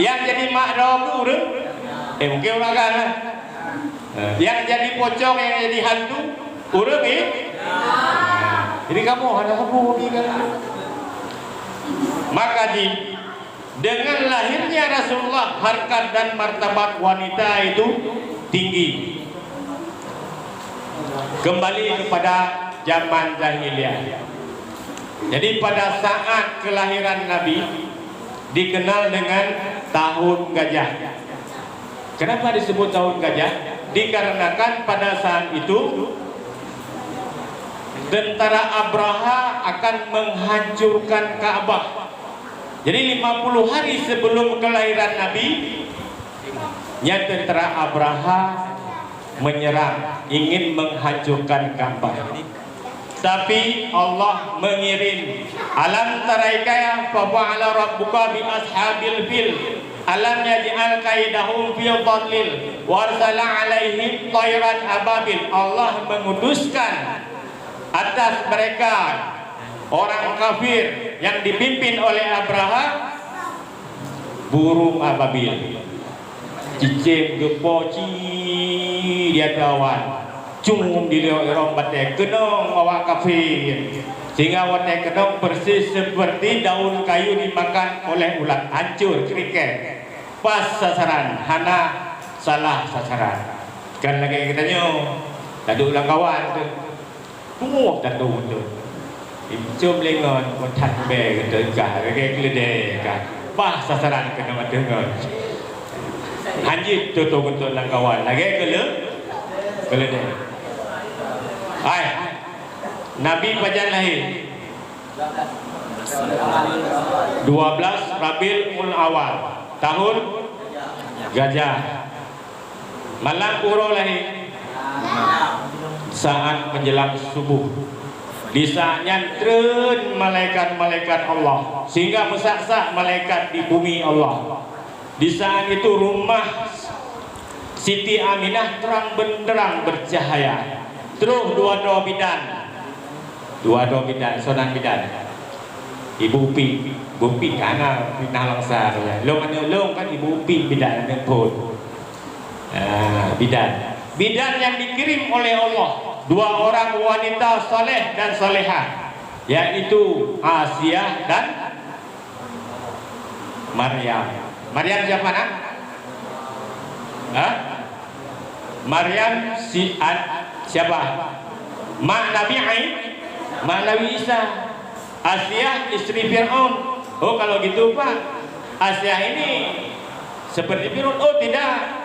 Yang jadi makro urang, mungkin orang kan. Yang jadi pocong, yang jadi hantu, urang Jadi kamu ada apa kan? Maka dengan lahirnya Rasulullah, harkat dan martabat wanita itu tinggi. Kembali kepada zaman jahiliyah. Jadi pada saat kelahiran Nabi dikenal dengan tahun gajah. Kenapa disebut tahun gajah? Dikarenakan pada saat itu tentara Abraha akan menghancurkan Ka'bah. Jadi 50 hari sebelum kelahiran Nabi, tentara Abraha menyerang, ingin menghancurkan Ka'bah. Tapi Allah mengirim, alam taraikaya fa fa'ala rabbuka bi ashabil fil alam yaj'al kaidahum fi dhalil wa arsala alaihim tayran ababil. Allah mengutuskan atas mereka orang kafir yang dipimpin oleh Abraha burung ababil, cicing gepoci dia kawan cung di lorong batek kenong awak kafir, sehingga watek kenong persis seperti daun kayu dimakan oleh ulat, hancur kriket, pas sasaran, hana salah sasaran. Kan lagi katanya tadi ulang kawan tu tunggu tadu tu cum lengon kotak be gitu kah kayak gede kah pas sasaran kena mata ngon hanjit tu untuk ulang kawan lagi kele deh. Hai, Nabi pajan lahir 12 Rabiul Awal tahun gajah. Malam Kuro lahir saat menjelang subuh. Di saat nyantren malaikat-malaikat Allah, sehingga mesaksak malaikat di bumi Allah. Di saat itu rumah Siti Aminah terang benderang bercahaya. Terus dua bidan, sonan bidan. Ibu Pi kana pinah langsar ya. Long kan Ibu Pi bidan yang pun. Bidan yang dikirim oleh Allah, dua orang wanita soleh dan solehah, yaitu Asia dan Maryam. Maryam siapa nak? Maryam siapa? Mak Nabi Isa. Asia istri Fir'aun. Oh kalau gitu Pak, Asia ini seperti Fir'aun? Oh tidak,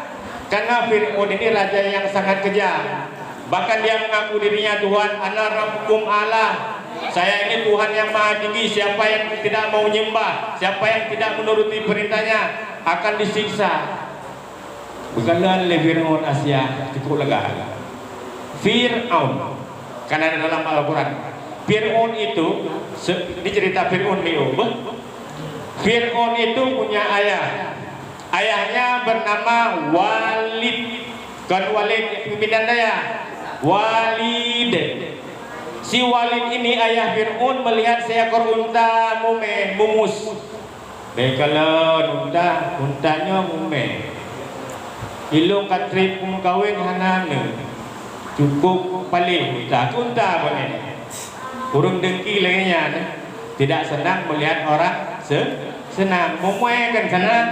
karena Fir'aun ini raja yang sangat kejam. Bahkan dia mengaku dirinya Tuhan, ana rabbukum Allah. Saya ini Tuhan yang maha tinggi. Siapa yang tidak mau nyembah, siapa yang tidak menuruti perintahnya akan disiksa. Bukanlah Fir'aun Asia cukup lega. Fir'aun, karena ada dalam Al-Quran. Fir'aun itu, ini cerita Fir'aun Leo. Fir'aun itu punya ayah. Ayahnya bernama Walid. Kan Walid pimpinan daya. Walid. Si Walid ini ayah Fir'aun melihat seekor unta mumus. Baiklah untanya mume. Ilung katrip kawin hanane. Cukup paling unta boleh. Kurang dengki lainnya, tidak senang melihat orang senang. Mumuai kan senang.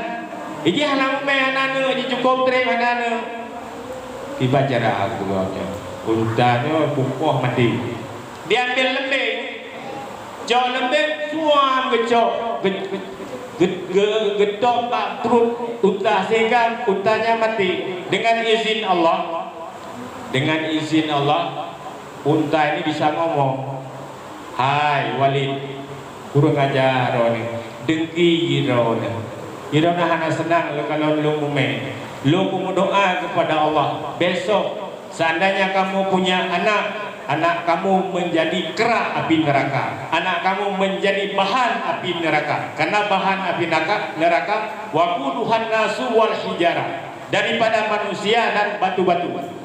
Iji halang mume hanane, iji cukup trip hanane. Tiba cara aku aja. Untanya pupuh mati. Diambil lembing. Jauh lembing, suam gecok. Gedok tak perut unta sehingga untanya mati. Dengan izin Allah, unta ini bisa ngomong, hai Walid, kurang ajar ni, dengki Irona hana senang kalau lu mume, lu doa kepada Allah. Besok seandainya kamu punya anak kamu menjadi kera api neraka, anak kamu menjadi bahan api neraka. Karena bahan api neraka waquduhan nasu wal hijarah, daripada manusia dan batu-batu.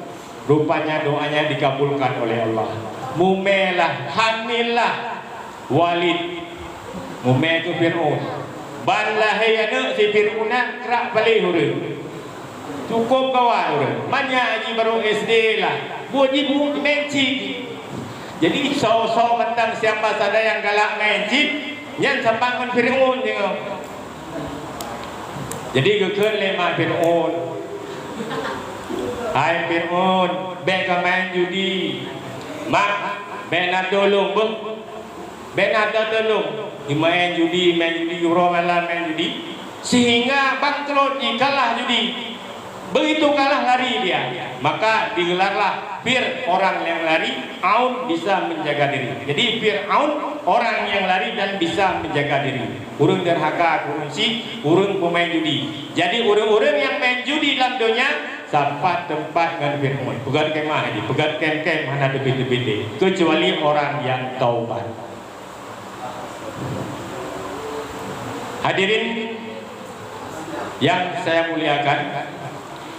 Rupanya doanya dikabulkan oleh Allah. Mumelah, hamillah Walid. Mume itu Fir'aun. ban lahayana si Fir'una kerak balik huruf cukup kawan huruf banyak haji baru SD lah buat ibu mencik. Jadi so-so tentang siapa saja yang galak mencik yang sampangan Fir'un tengok. Jadi kekal lemah Fir'un. Hai Fir'un, bek ke main judi. Mak, bek nak tolong bek. Bek nak tolong. Main judi, euro malam main judi. Sehingga bangkrut kalah judi. Begitu kalah lari dia. Maka digelarlah Fir orang yang lari, Aun bisa menjaga diri. Jadi Fir'aun orang yang lari dan bisa menjaga diri. Urung derhaka, urung urung pemain judi. Jadi urung-urung yang main judi dalam dunia sampai tempat dengan Fir'aun. Pegat kemah ini, pegat kem-kem mana debit-debit. Kecuali orang yang taubat. Hadirin yang saya muliakan,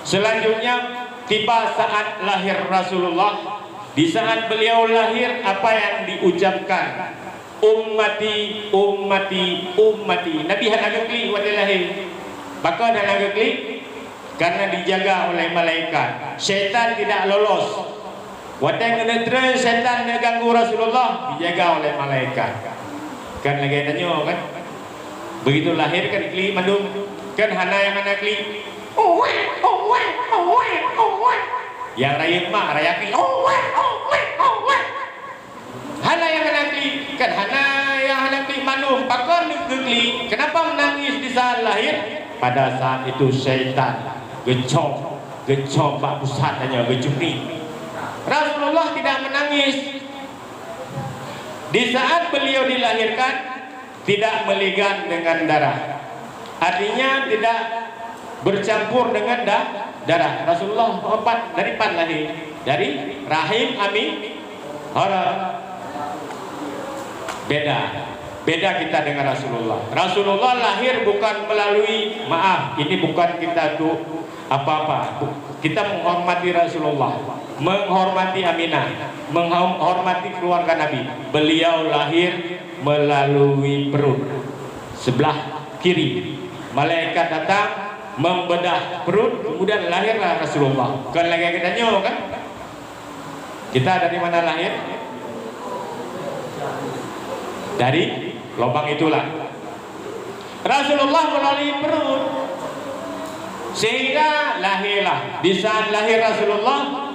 selanjutnya tiba saat lahir Rasulullah. Di saat beliau lahir, apa yang diucapkan? Ummati, ummati, ummati. Nabi hendak klik waktu lahir. Maka hendak klik karena dijaga oleh malaikat. Syaitan tidak lolos. Waktu yang kena syaitan yang ganggu Rasulullah dijaga oleh malaikat. Kan lagi tanya kan? Begitu lahir kan klik mandum. Kan hana yang hendak klik. Yang rakyat mak rakyat klik. Hana yang hendak klik. Kan hana yang hendak klik mandum. Pakar klik. Kenapa menangis di saat lahir? Pada saat itu syaitan gecok bak pusat hanya gecupni. Rasulullah tidak menangis. Di saat beliau dilahirkan tidak meligan dengan darah, artinya tidak bercampur dengan darah. Rasulullah wafat dari pan lahir, dari rahim Ami Hara. Beda kita dengan Rasulullah. Rasulullah lahir bukan melalui, maaf, ini bukan kita tuh apa-apa. Kita menghormati Rasulullah, menghormati Aminah, menghormati keluarga Nabi. Beliau lahir melalui perut sebelah kiri. Malaikat datang membedah perut, kemudian lahirlah Rasulullah. Kan lagi kita nyoba kan? Kita dari mana lahir? Dari lubang itulah. Rasulullah melalui perut sehingga lahirlah. Di saat lahir Rasulullah,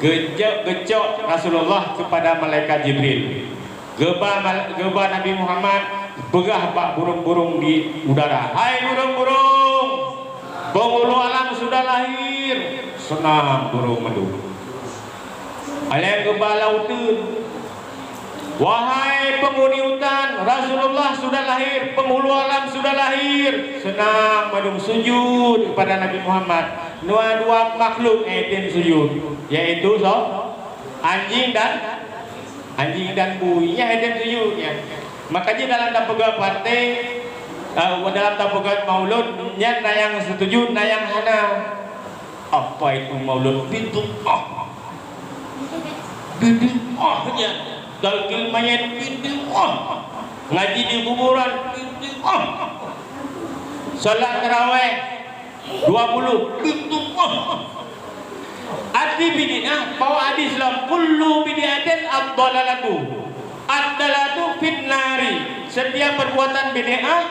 gecok Rasulullah kepada malaikat Jibril. Geba Nabi Muhammad pegah bak burung-burung di udara. Hai burung-burung, penghulu alam sudah lahir. Senang burung madu. Alai geba lautun. Wahai penghuni hutan, Rasulullah sudah lahir, penghulu alam sudah lahir. Senang madung sujud kepada Nabi Muhammad. Dua makhluk etin sujud, yaitu anjing dan buinya etin sujudnya. Makanya dalam tapugat partai, dalam tapugat maulud, nya yang setuju, yang hana. Apa itu maulud? Bid'ah. Bid'ahnya. Talqil mayat bid'ah, ngaji di kuburan bid'ah, salat tarawih 20 bid'ah. Arti bid'ah bawa hadis lah, kullu bid'atin ad-dalalatu, ad-dalalatu finnari. Setiap perbuatan bid'ah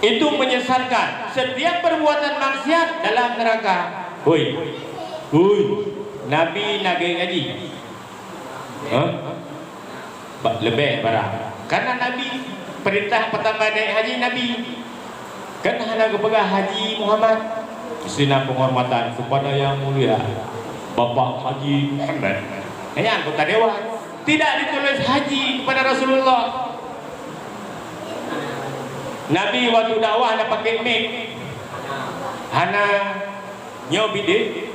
itu menyesatkan, setiap perbuatan maksiat dalam neraka. Hui, Nabi nagih ngaji. Lebih barang. Karena Nabi perintah pertama naik haji Nabi kan hanya kepada Haji Muhammad, sina penghormatan kepada yang mulia Bapak Haji Muhammad. Hanya anggota dewan. Tidak ditulis haji kepada Rasulullah. Nabi waktu dakwah ada pakai mic. Hana nyobide.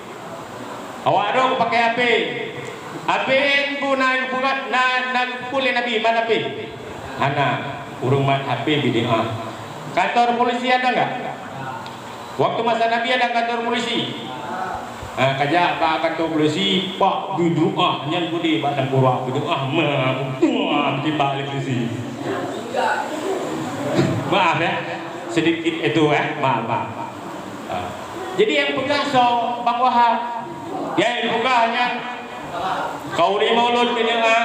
Awak dong pakai HP. Apin pun naik buat nak pulih Nabi mana pin? Hana urung mat HP bid'ah. Kantor polisi ada enggak? Waktu masa Nabi ada kantor polisi. Kajak pak kantor polisi pak bid'ah nyan budi badan pura bid'ah mah tiba polisi. Maaf ya, sedikit itu maaf. Jadi yang pegah so Bang Wahab, yang pegahnya kauli maulud bid'ah,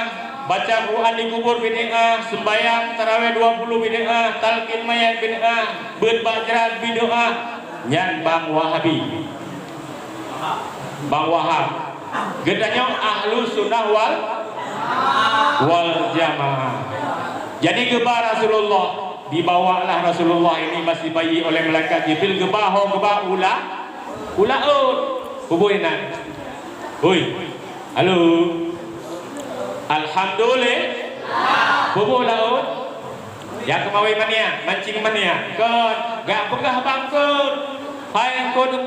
baca Quran di kubur bid'ah, sembahyang tarawih 20 bid'ah, talqin mayat bid'ah, berbajrat bid'ah, nyan Bang Wahabi. Bang Wahab, gedanya ahlu sunnah wal jamaah. Jadi gebah Rasulullah, dibawalah Rasulullah ini masih bayi oleh malaikat Jibril gebah ulaud kubuinan. Oi, halo, alhamdulillah, kubu ulaud. Ya kemawi mania, mancing mania, kon, gak pegah bangkut. Hai kod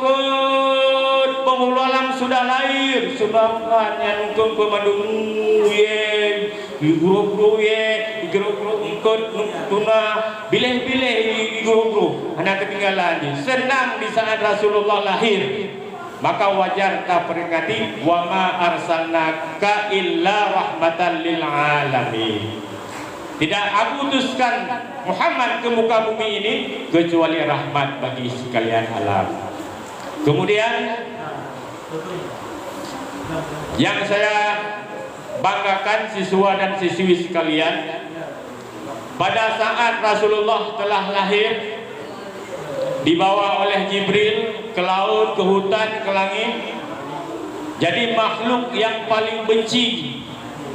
penghulu alam sudah lahir, sebabkan yang kau pemandu ye, guru ye, guru engkau tuna, bileh guru, anak ketinggalan di senang di saat Rasulullah lahir, maka wajar kita peringati wa ma arsalnaka illa rahmatan lil alamin. Tidak aku utuskan Muhammad ke muka bumi ini kecuali rahmat bagi sekalian alam. Kemudian yang saya banggakan siswa dan siswi sekalian, pada saat Rasulullah telah lahir, dibawa oleh Jibril ke laut, ke hutan, ke langit. Jadi makhluk yang paling benci,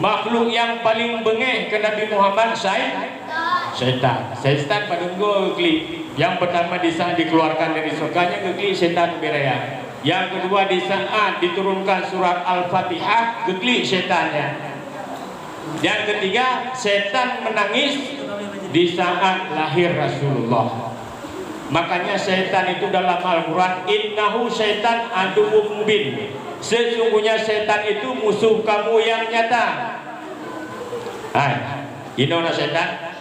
makhluk yang paling bengeh ke Nabi Muhammad syaitan. Syaitan pada klik. Yang pertama di saat dikeluarkan dari surganya keklik syaitan beraya. Yang kedua di saat diturunkan surat Al-Fatihah keklik syaitannya. Yang ketiga syaitan menangis di saat lahir Rasulullah. Makanya syaitan itu dalam Al-Quran, innahu syaitan aduwwum mubin. Sesungguhnya setan itu musuh kamu yang nyata. Hai, gimana setan?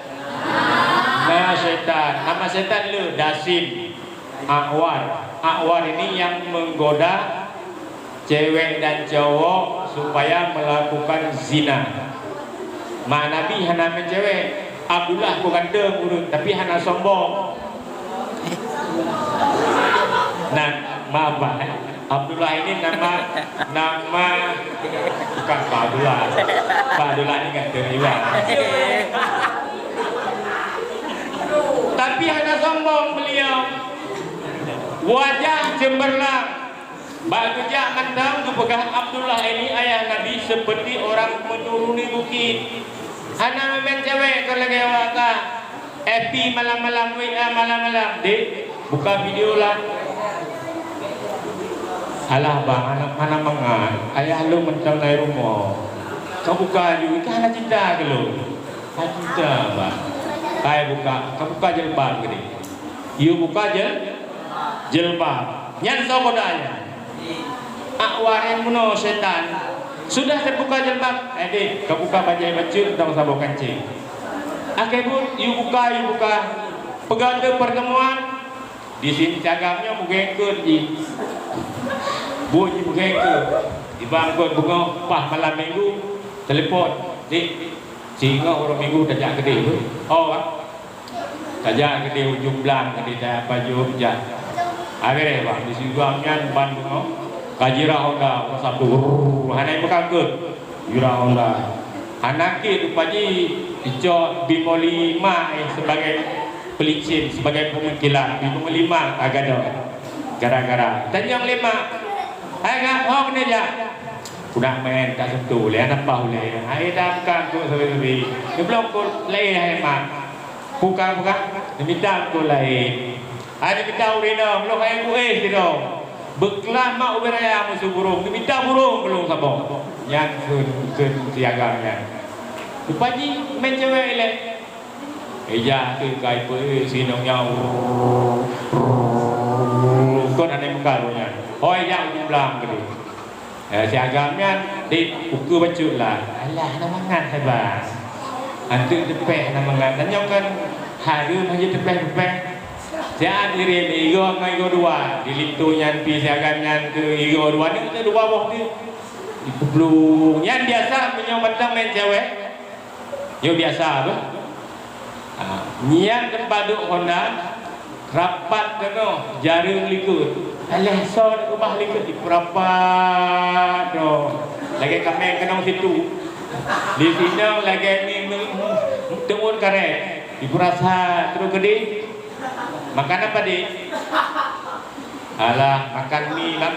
Nah setan, nama setan lu Dasin, Akwar. Akwar ini yang menggoda cewek dan cowok supaya melakukan zina. Mak Nabi hana mencewek, Abdullah bukan urut, tapi hana sombong. Nah, maaf Pak. Abdullah ini nama bukan Pak Abdullah. Pak Abdullah ini nggak terima. Tapi hanya sombong beliau. Wajah cemerlang. Bagja mandang kepegang Abdullah ini ayah Nabi seperti orang menuruni bukit. Hana memang cewek kalau gewaka. FB malam-malam, WA malam-malam. Dek, buka video lah. Alah bang, anak mana mengat, ayah lu mentang dari rumah. Kau buka juga, kan anak cinta ke lu? Anak cinta bang. Kau buka jilbab gini. You buka jilbab. Nyan so kodanya. Akwarin muno setan. Sudah terbuka jilbab. Dek, kau buka bajai baju, dong sabuk kancing. Akibut, you buka. Pegang pertemuan. Di sini cagamnya mungkin ji. Bunyi begitu di bangkut bunga pas malam minggu telepon dik singa orang minggu tajak gede tu tajak gede ujung belang gede tajak baju hujat akhirnya bang di situ amnya ban bunga kajira Honda satu hanai bekangkut jira Honda anaki tu paji ijo Bimo 5 sebagai pelicin sebagai pemungkilan Bimo 5 agak gara-gara dan yang 5 hai ngap hong ni ja udah main tak sentuh le anak pau le hai dam kan tu sebi ni belum ko le hai mak buka demi dam ko lain hai demi tahu rena belum hai ku tino beklah mak uberaya musuh burung demi tahu burung belum sabong yang kun siaganya upaji main cewek le eja tu kai pe sinong nyau kon ane mengkarunya hoi yang jumlah gede. Siagamnya di buku baju lah. Alah nama ngan hebat. Antu tepeh nama ngan. Dan yang kan harum aja tepeh. Saya diri igo ngai dua. Di lintunya pi siagamnya ke igo dua ni kita dua waktu. Di publung. Yang biasa menyomotang main cewek. Yo biasa apa? Nyiap tempat duk Honda rapat kena jaring likut. Alah so ubah likut rapat do. Lagi kami kena situ. Di sini lagi ni temun karet. Dikurasa terus gede. Makan apa dik? Alah makan mie lah.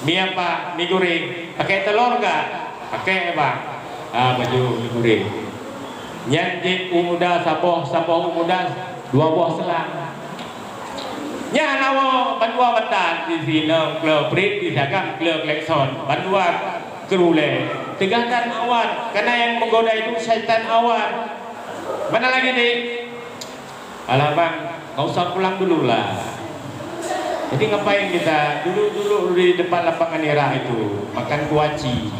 Mie apa? Mie goreng. Pakai telur enggak? Pakai apa? Baju mie goreng. Nyanjik umuda sapoh umuda 2 buah selang. Nya nawo bandua batan di sini klub prit di sagam klub lekson bandua kerule tegatan awan karena yang menggoda itu syaitan awan. Mana lagi dik? Alah bang, kau usah pulang dulu lah. Jadi ngapain kita dulu di depan lapangan Ira itu makan kuaci.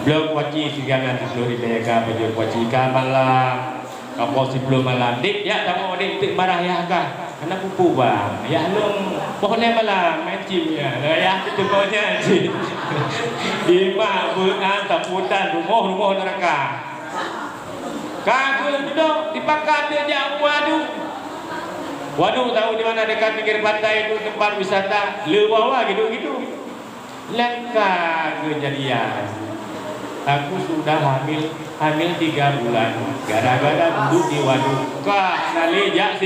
Belum kuaci sigangan sebelum mereka baju kuaci malam. Kamu sebelum malam dik ya kamu dik marah ya kah? Karena pupu bang. Ya lu pohonnya malam main cimnya. Ya itu pohonnya cim. Ima bukan taputan rumah neraka. Kagak duduk dipakai dia jauh waduh tahu di mana dekat pinggir pantai itu tempat wisata lewawa gitu lengka kejadian. Aku sudah hamil 3 bulan gara-gara duduk di waduk nali jak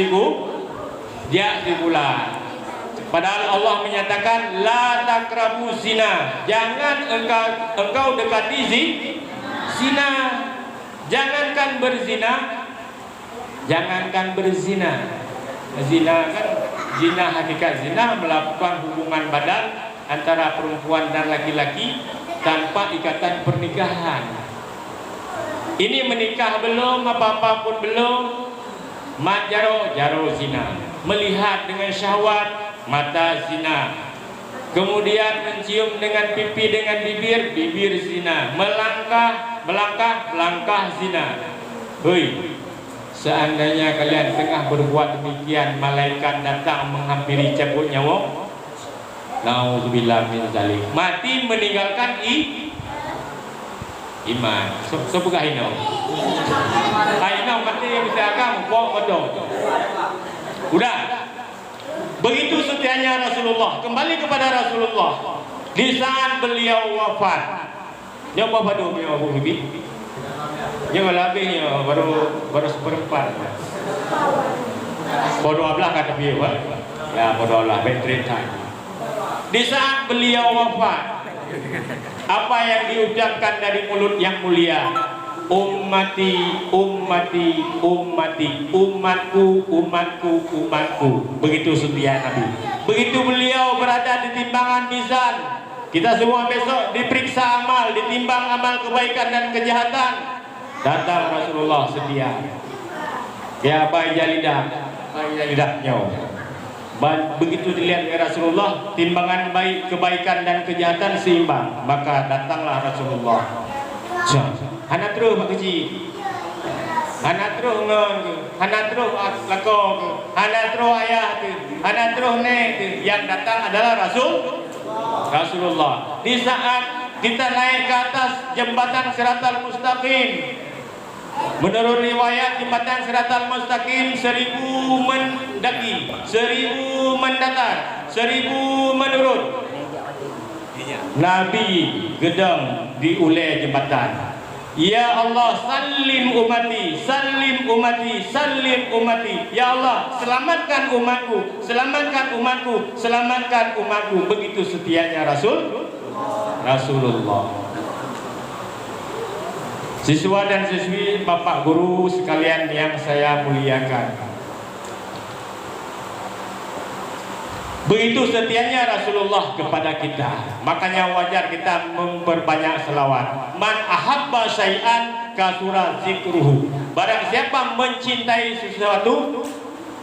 bulan. Padahal Allah menyatakan la takrabu zina, jangan engkau dekati zina. Jangankan berzina. Zina kan zina hakikat zina melakukan hubungan badan antara perempuan dan laki-laki tanpa ikatan pernikahan. Ini menikah belum, apa-apa pun belum, jaro zina. Melihat dengan syahwat, mata zina. Kemudian mencium dengan pipi dengan bibir zina. Melangkah zina. Hei, seandainya kalian tengah berbuat demikian, malaikat datang menghampiri cabut nyawa. Nauzubillah min zalik. Mati meninggalkan iman. So buka hino. Hino mati bisa agam bodoh. Udah. Begitu setianya Rasulullah. Kembali kepada Rasulullah. Di saat beliau wafat. Yang wafat dulu beliau Abu Bibi. Yang lebihnya baru seperempat. Bodoh ablah kata beliau. Ya bodoh Allah betrin time. Di saat beliau wafat, apa yang diucapkan dari mulut yang mulia? Ummati, ummati, ummati, umatku. Begitu setia Nabi. Begitu beliau berada di timbangan mizan, kita semua besok diperiksa amal, ditimbang amal kebaikan dan kejahatan. Datang Rasulullah setia. Ya bayi jalidahnya. Begitu dilihat oleh Rasulullah, timbangan baik kebaikan dan kejahatan seimbang, maka datanglah Rasulullah. Anak terus mak kecil, anak terus ngon, anak terus lako, anak terus ayah tu, anak terus nek tu. Yang datang adalah Rasulullah. Di saat kita naik ke atas jembatan Siratal Mustaqim, menurut riwayat jembatan Siratal Mustaqim 1000 mendaki, 1000 mendatar, 1000 menurun. Nabi gedang di ulai jembatan. Ya Allah, salim umati, salim umati, salim umati. Ya Allah, selamatkan umatku, selamatkan umatku, selamatkan umatku. Begitu setianya Rasulullah. Siswa dan siswi, bapak guru sekalian yang saya muliakan, begitu setianya Rasulullah kepada kita. Makanya wajar kita memperbanyak selawat. Man ahabba syai'an kasura zikruhu. Barang siapa mencintai sesuatu,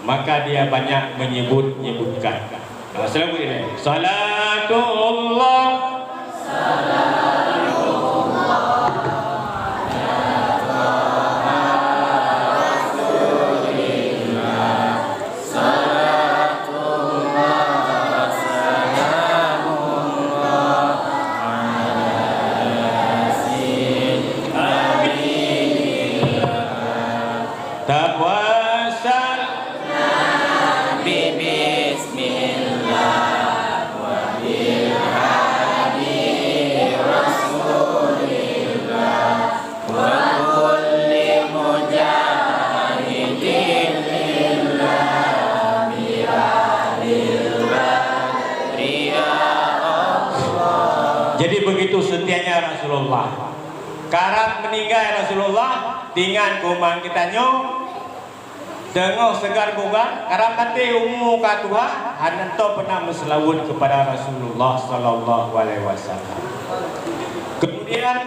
maka dia banyak menyebutkan. Assalamualaikum. Salatullah. Tak kuasa Rasulullah. Karang meninggal Rasulullah dengan kumang kita nyong tengok segar bukan karena mati umur ka Tuhan hanento pernah berselawat kepada Rasulullah sallallahu alaihi wasallam. Kemudian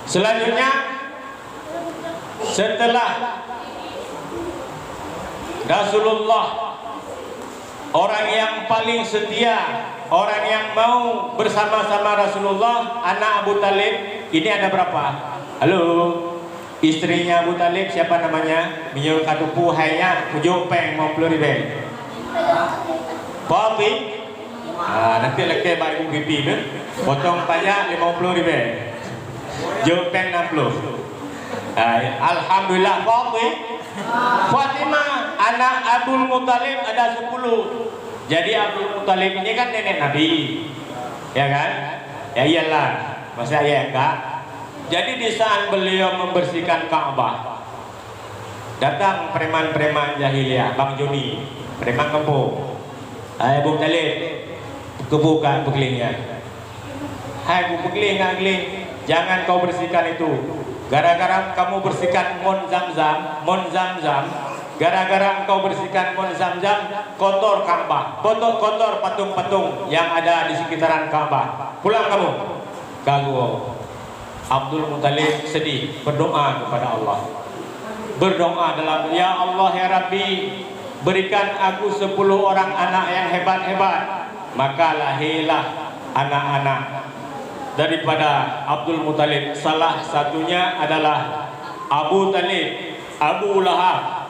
selanjutnya setelah Rasulullah orang yang paling setia, orang yang mau bersama-sama Rasulullah, anak Abu Talib ini ada berapa? Halo, istrinya Abu Talib siapa namanya? Minyak katupu hanya pujuk peng 50 ribu. Papi, nanti lagi baru pipi tu, potong pajak 50 ribu. Jual peng 60. Alhamdulillah Papi. Fatimah anak Abdul Muttalib ada 10. Jadi Abdul Muttalib ini kan nenek Nabi, ya kan? Ya iyalah, masa ya enggak? Jadi di saat beliau membersihkan Ka'bah, datang preman-preman jahiliyah, Bang Joni, preman kampung. Hai Abu Talib, kebuka bekelingnya. Hai Bu bekeling, jangan kau bersihkan itu. Gara-gara kamu bersihkan mon zam-zam, gara-gara engkau bersihkan mon zam-zam, kotor Ka'bah, kotor patung-patung yang ada di sekitaran Ka'bah. Pulang kamu. Gagu. Abdul Muttalib sedih, berdoa kepada Allah. Berdoa dalam, ya Allah ya Rabbi, berikan aku 10 orang anak yang hebat-hebat. Maka lahirlah anak-anak daripada Abdul Muttalib. Salah satunya adalah Abu Talib, Abu Lahab,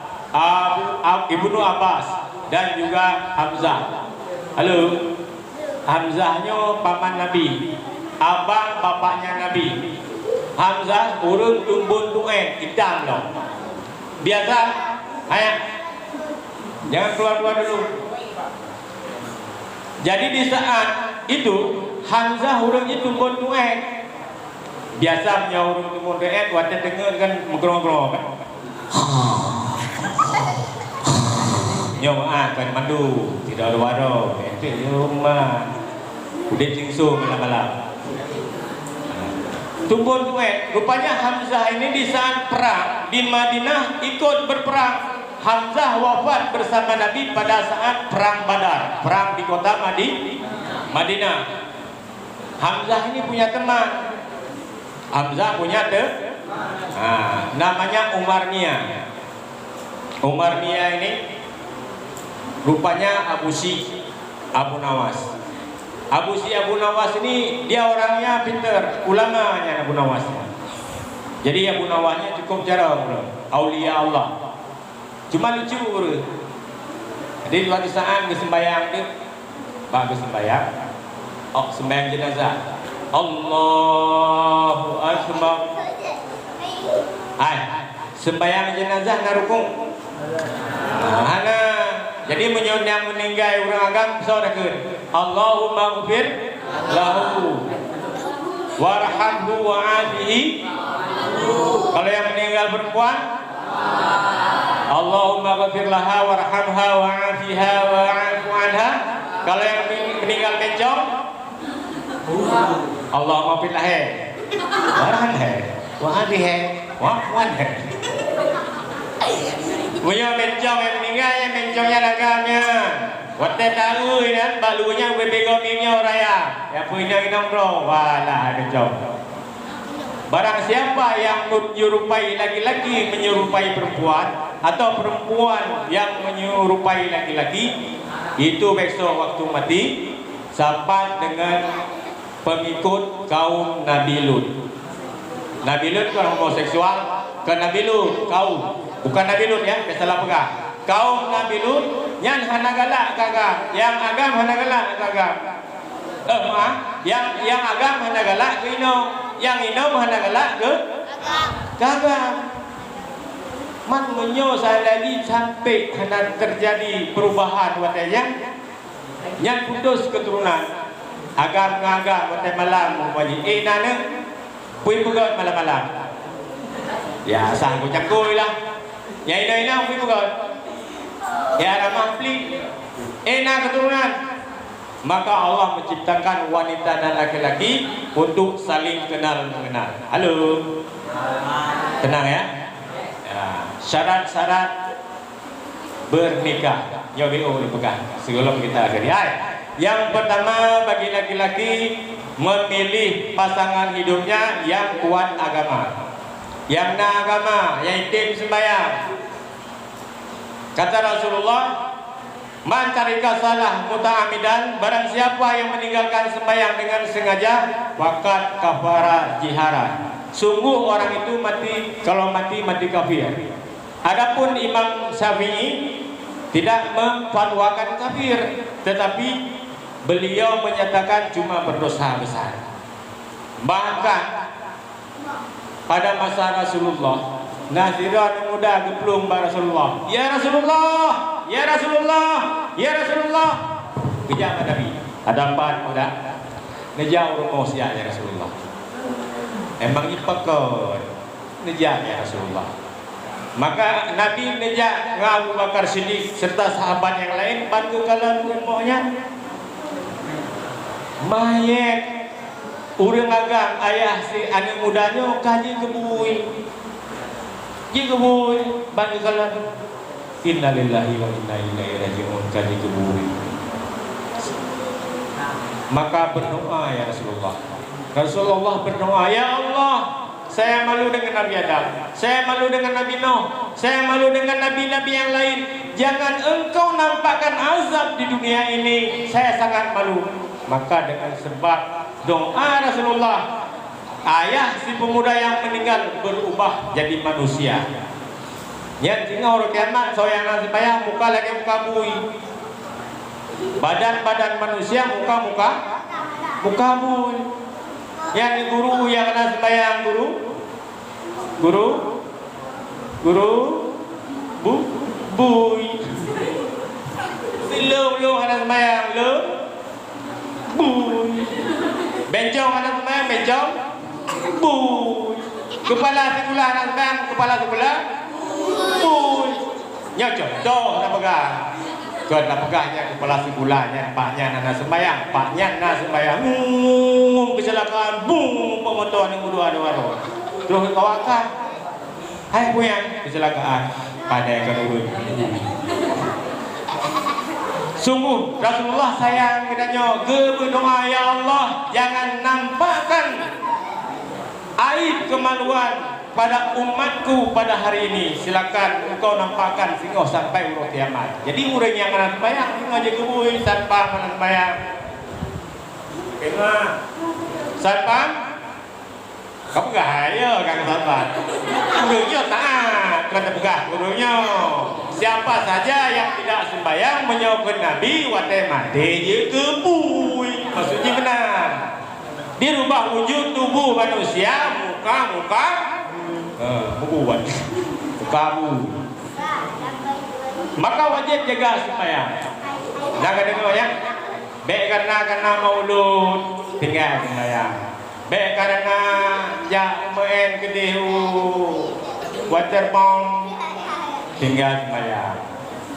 Ibnu Abbas, dan juga Hamzah. Halo, Hamzahnya paman Nabi, abang bapaknya Nabi. Hamzah urun tumbun tuen hitam loh. Biasa, ayo, jangan keluar dulu. Jadi di saat itu Hamzah urun itu tumbun tuen. Biasa punya urun tumbun tuen, waktu dengar kan mengerong-gerong kan. Nyong kan mandu tidak ada warung. Itu rumah. Udah cingsu malam-malam. Tumbun tuwe, rupanya Hamzah ini di saat perang di Madinah ikut berperang. Hamzah wafat bersama Nabi pada saat perang Badar, perang di kota Madinah. Hamzah ini punya teman. Hamzah punya namanya Umar Nia. Umar Nia ini rupanya Abu Nawas. Abu Nawas ini dia orangnya pintar, ulamanya Abu Nawas. Jadi Abu Nawasnya cukup jarang, aulia Allah. Cuma lucu bro. Jadi suatu saat bersembayang tu, bagus sembayang. Sembayang jenazah. Allahu Akbar. Sembayang jenazah narukung. Jadi menyondang meninggal orang agam saudara. Allahumma ghfir lahu warhamhu wa'afihi. Kalau yang meninggal perempuan, Allahumma ghfir laha warhamha wa'afiha wa'afu anha. Kalau yang meninggal bencong, Allahumma ghfir laha warhamha wa'afiha wa'afu anha. Punya bencong yang meninggal, yang bencongnya dagamnya. Waktu tahu kan, balunya bebegomingnya raya. Ya punya inang bro, walah bencong. Barang siapa yang menyerupai laki-laki menyerupai perempuan, atau perempuan yang menyerupai laki-laki, itu besok waktu mati sama dengan pengikut kaum Nabi Lut. Nabi Lut kan homoseksual, ke Nabi Lut kaum. Bukan Nabi Lut ya, salah pegang. Kaum Nabi Lut yang hana galak kagak, yang agam hana galak kagak. Yang agam hana galak ke ino, yang ino hana galak ke kagak. Man menyo lagi sampai hana terjadi perubahan watanya. Yang putus keturunan. Agam ngagam watai malam waji. Nana pui pegat malam-malam. Ya sang kucakui lah. Ya ina pergi bukan. Ya ramah beli. Enak keturunan. Maka Allah menciptakan wanita dan laki-laki untuk saling kenal mengenal. Halo. Tenang ya. Syarat-syarat bernikah. YBO dipegang sebelum kita akhiri. Yang pertama, bagi laki-laki memilih pasangan hidupnya yang kuat agama, yang agama, yang intim sembahyang. Kata Rasulullah, man tarika salah muta'amidan, barang siapa yang meninggalkan sembahyang dengan sengaja, waqad kafara jihara. Sungguh orang itu mati, kalau mati kafir. Adapun Imam Syafi'i tidak memfatwakan kafir, tetapi beliau menyatakan cuma berdosa besar. Bahkan pada masa Rasulullah, Naziran muda geblung pada Rasulullah. Ya Rasulullah, ya Rasulullah, ya Rasulullah. Kejam Nabi. Ada empat muda. Nejau rumah ya Rasulullah. Emang ipakon. Nejak ya Rasulullah. Maka Nabi nejak Abu Bakar Siddiq serta sahabat yang lain bantu kalian rumahnya. Mayat urang agang ayah si anak mudanya kaji kebui. Ji kebui bantu kalian. Innalillahi wa inna ilaihi raji'un, kaji kebui. Maka berdoa ya Rasulullah. Rasulullah berdoa, ya Allah, saya malu dengan Nabi Adam, saya malu dengan Nabi Nuh, saya malu dengan nabi-nabi yang lain. Jangan engkau nampakkan azab di dunia ini, saya sangat malu. Maka dengan sebab doa Rasulullah, ayah si pemuda yang meninggal berubah jadi manusia. Ya, tinggal orang kiamat soyangan supaya muka lagi muka bui. Badan manusia, muka bui. Yang guru yang kena sembahyang guru bui. Belum kena sembahyang bui. Bencong kena sembahyang bencong bui. Kepala sekolah kena sembahyang kepala sekolah bui. Nyocok doh nak pegang. Kau nak pegangnya kepala sekolahnya, paknya nak sembahyang, kecelakaan, bung, pemotor yang berdua-dua. Terus kawakan, hai punya kecelakaan, pandai kan urut. Sungguh Rasulullah sayang katanya, berdoa ya Allah, jangan nampakkan aib kemaluan pada umatku pada hari ini. Silakan engkau nampakkan sehingga sampai urut kiamat. Jadi orang yang akan sembahyang sehingga aja kebui satpam akan sembahyang. Kena satpam kamu gaya kan satpam. Urutnya taat kata pegah urutnya. Siapa saja yang tidak sembahyang menyokong Nabi watai mati je kebui. Maksudnya benar. Dirubah wujud tubuh manusia, muka membuat kamu, maka wajib jaga sembahyang. Jangan dengar ya. Baik karena maulud tinggal sembahyang. Baik karena main kedih water bomb tinggal sembahyang.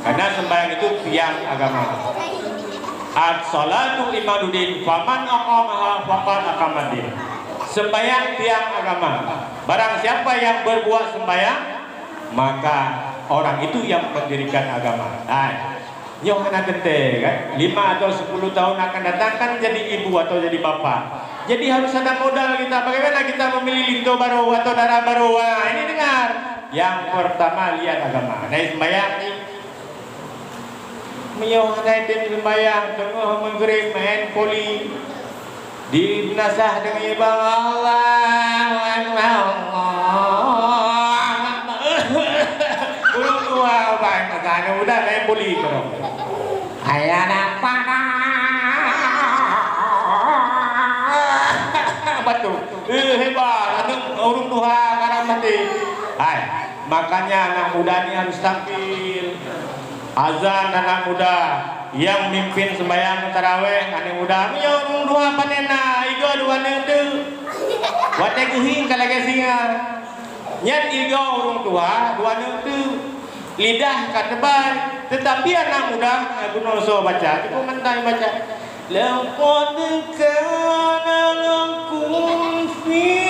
Karena sembahyang itu tiang agama. As-salatu imaduddin, faman aqamaha faqad aqamaddin. Sembahyang tiang agama. Barang siapa yang berbuat sembahyang, maka orang itu yang mendirikan agama. Nah, nyoh anak gede kan, 5 atau 10 tahun akan datang kan jadi ibu atau jadi bapak. Jadi harus ada modal kita. Bagaimana kita memilih linto baru atau darah baru? Wah, ini dengar. Yang pertama lihat agama. Nah, sembahyang nih. Nyoh anak sembahyang tengah maghrib main poli. Di nasah dengan ibang Allah urung tua bang makanya udah kayak poli bro. Ayah apa betul hebat urung tua karena mati. Hai, makanya anak muda ini harus tampil. Azan anak muda yang mimpin sembahyang tarawih anak muda yang dua panena iga dua nentu wate kuhing kalage singa nyat iga urung tua dua nentu lidah katebal tetapi anak muda gunoso baca itu mentai baca laqad kana lakum fi